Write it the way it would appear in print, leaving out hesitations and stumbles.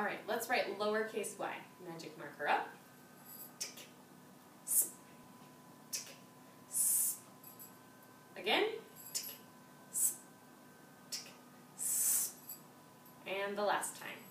right, let's write lowercase y. Magic marker up. Again. And the last time.